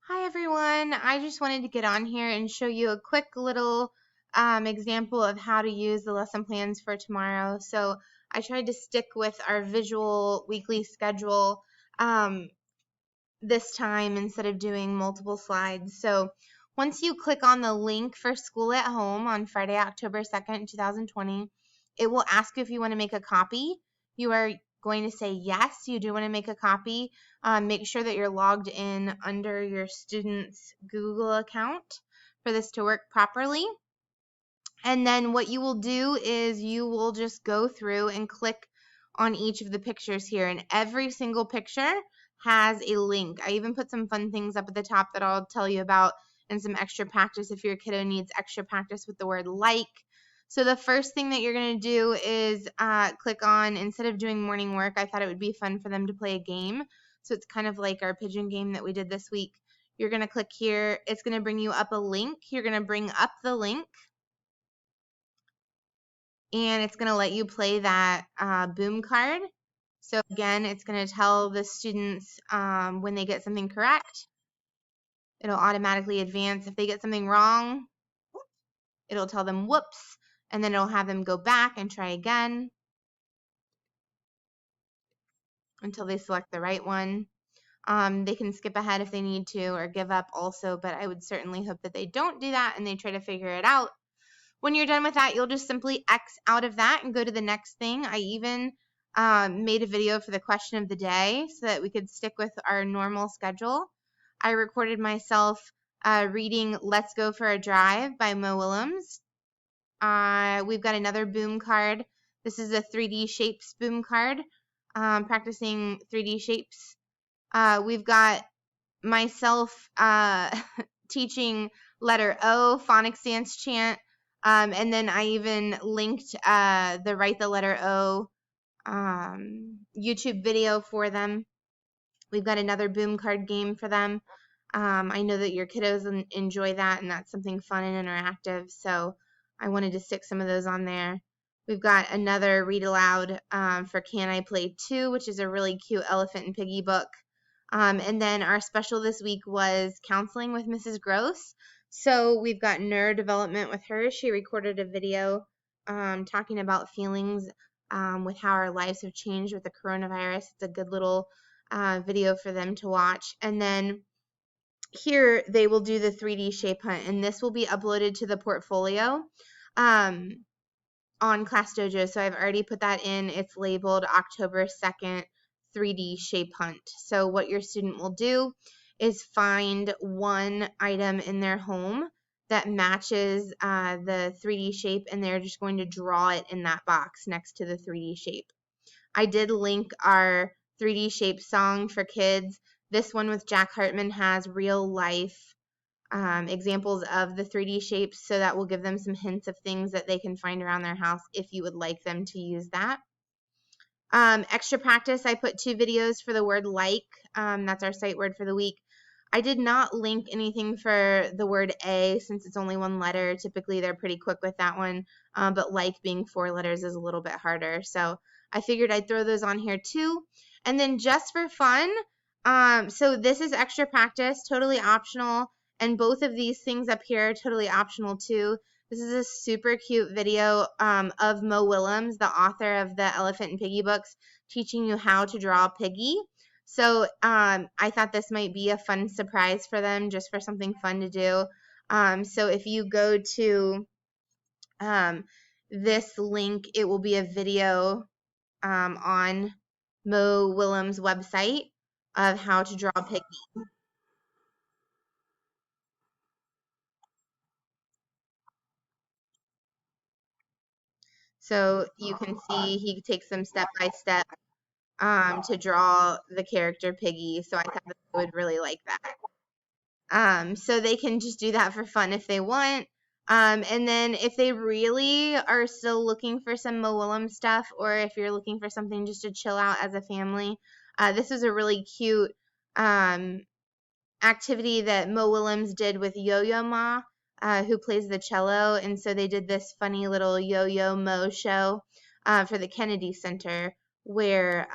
Hi everyone, I just wanted to get on here and show you a quick little example of how to use the lesson plans for tomorrow. So I tried to stick with our visual weekly schedule this time instead of doing multiple slides. So once you click on the link for School at Home on Friday, October 2nd, 2020, it will ask you if you want to make a copy. You are going to say yes, you do want to make a copy. Make sure that you're logged in under your student's Google account for this to work properly. And then what you will do is you will just go through and click on each of the pictures here, and every single picture has a link. I even put some fun things up at the top that I'll tell you about and some extra practice if your kiddo needs extra practice with the word like. So the first thing that you're going to do is click on, instead of doing morning work, I thought it would be fun for them to play a game. So it's kind of like our pigeon game that we did this week. You're going to click here. It's going to bring you up a link. You're going to bring up the link, and it's going to let you play that boom card. So again, it's going to tell the students when they get something correct. It'll automatically advance. If they get something wrong, it'll tell them whoops, and then it'll have them go back and try again until they select the right one. They can skip ahead if they need to or give up also, but I would certainly hope that they don't do that and they try to figure it out. When you're done with that, you'll just simply X out of that and go to the next thing. I even made a video for the question of the day so that we could stick with our normal schedule. I recorded myself reading Let's Go for a Drive by Mo Willems. We've got another boom card. This is a 3D shapes boom card, practicing 3D shapes. We've got myself teaching letter O, phonics dance chant, and then I even linked the Write the Letter O YouTube video for them. We've got another boom card game for them. I know that your kiddos enjoy that, and that's something fun and interactive, so I wanted to stick some of those on there. We've got another read aloud for Can I Play 2, which is a really cute elephant and piggy book. And then our special this week was counseling with Mrs. Gross. So we've got neurodevelopment with her. She recorded a video talking about feelings with how our lives have changed with the coronavirus. It's a good little video for them to watch. And then here they will do the 3D shape hunt, and this will be uploaded to the portfolio on Class Dojo. So I've already put that in. It's labeled October 2nd 3D shape hunt. So what your student will do is find one item in their home that matches the 3D shape, and they're just going to draw it in that box next to the 3D shape. I did link our 3D shape song for kids. This one with Jack Hartman has real life examples of the 3D shapes, so that will give them some hints of things that they can find around their house if you would like them to use that. Extra practice, I put 2 videos for the word like. That's our sight word for the week. I did not link anything for the word A since it's only 1 letter. Typically, they're pretty quick with that one, but like being 4 letters is a little bit harder. So I figured I'd throw those on here too. And then just for fun, so this is extra practice, totally optional, and both of these things up here are totally optional too. This is a super cute video of Mo Willems, the author of the Elephant and Piggy books, teaching you how to draw a piggy. So I thought this might be a fun surprise for them, just for something fun to do. So if you go to this link, it will be a video on Mo Willems' website of how to draw a piggy. So you can see he takes them step by step to draw the character Piggy. So I thought that they would really like that. So they can just do that for fun if they want. And then if they really are still looking for some Mo Willems stuff, or if you're looking for something just to chill out as a family, this is a really cute activity that Mo Willems did with Yo-Yo Ma, who plays the cello. And so they did this funny little Yo-Yo Mo show for the Kennedy Center, where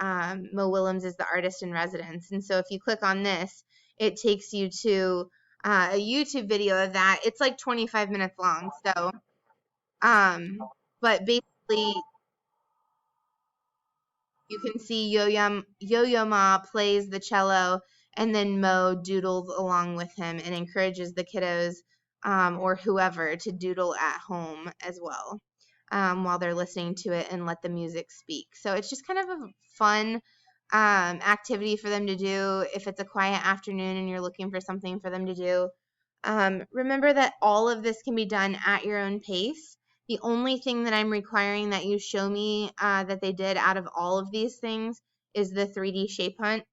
Mo Willems is the artist in residence. And so if you click on this, it takes you to a YouTube video of that. It's like 25 minutes long. So, but basically, you can see Yo-Yo Ma plays the cello, and then Mo doodles along with him and encourages the kiddos or whoever to doodle at home as well while they're listening to it and let the music speak. So it's just kind of a fun activity for them to do if it's a quiet afternoon and you're looking for something for them to do. Remember that all of this can be done at your own pace. The only thing that I'm requiring that you show me that they did out of all of these things is the 3D shape hunt,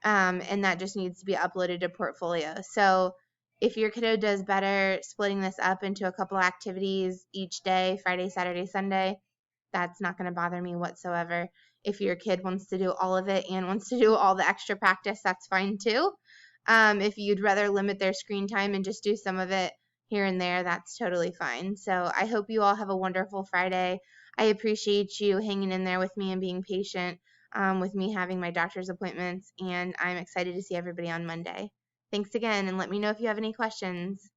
and that just needs to be uploaded to Portfolio. So if your kiddo does better splitting this up into a couple activities each day, Friday, Saturday, Sunday, that's not going to bother me whatsoever. If your kid wants to do all of it and wants to do all the extra practice, that's fine too. If you'd rather limit their screen time and just do some of it here and there, that's totally fine. So I hope you all have a wonderful Friday. I appreciate you hanging in there with me and being patient with me having my doctor's appointments, and I'm excited to see everybody on Monday. Thanks again, and let me know if you have any questions.